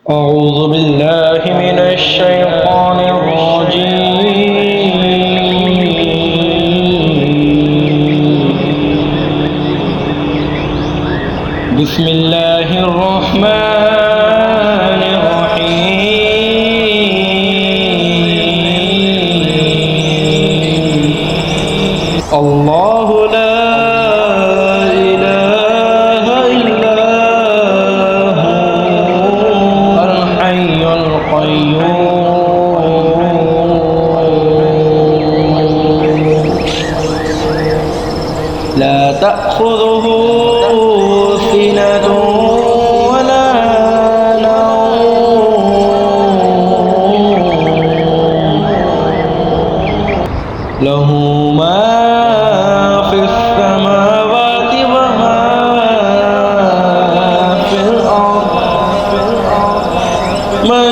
أعوذ بالله من الشيطان الرجيم. بسم الله الرحمن الرحيم. الله لا إله إلا هو الحي القيوم لا تأخذه سنة ولا نوم له ما في السماوات وما في الأرض من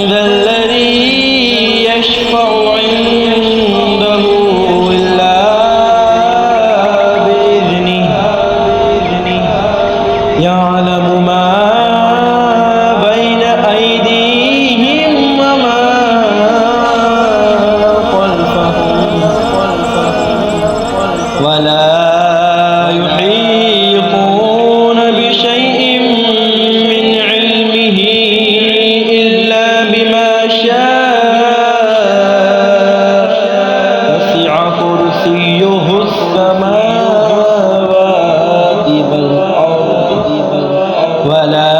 ذا الذي يشفع عنده إلا بإذنه يعلم ما بين أيديهم وما خلفهم ولا يحيطون بشيء من علمه إلا بما شاء وسع كرسيه السماوات والأرض ولا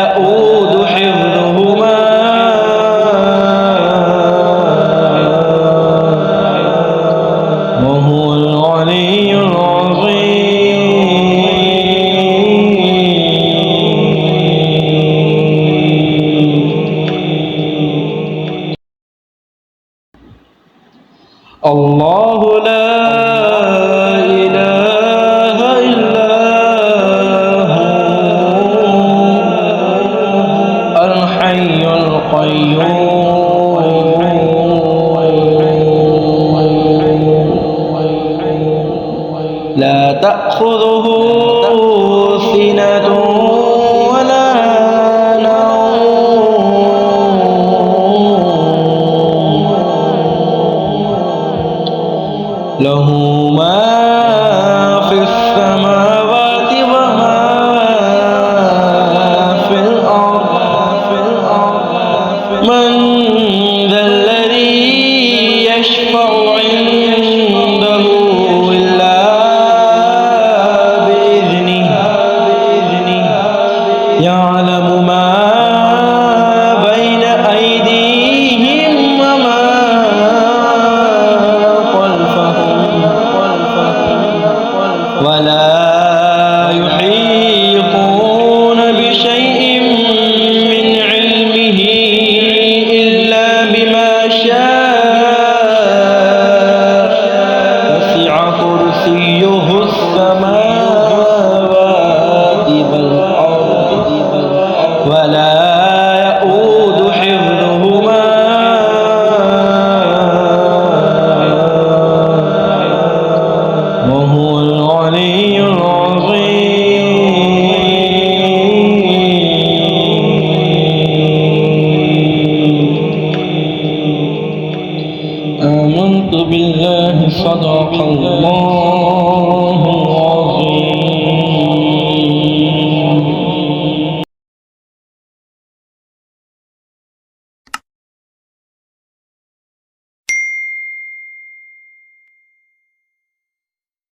يؤود حفظهما وهو العلي العظيم. الله لا إله إلا هو الحي القيوم لا تأخذه سنة ولا نوم له ما في السماوات وما في الأرض من ذا الذي يشفع عنده إلا بإذنه يعلم ما بين أيديهم وما خلفهم ولا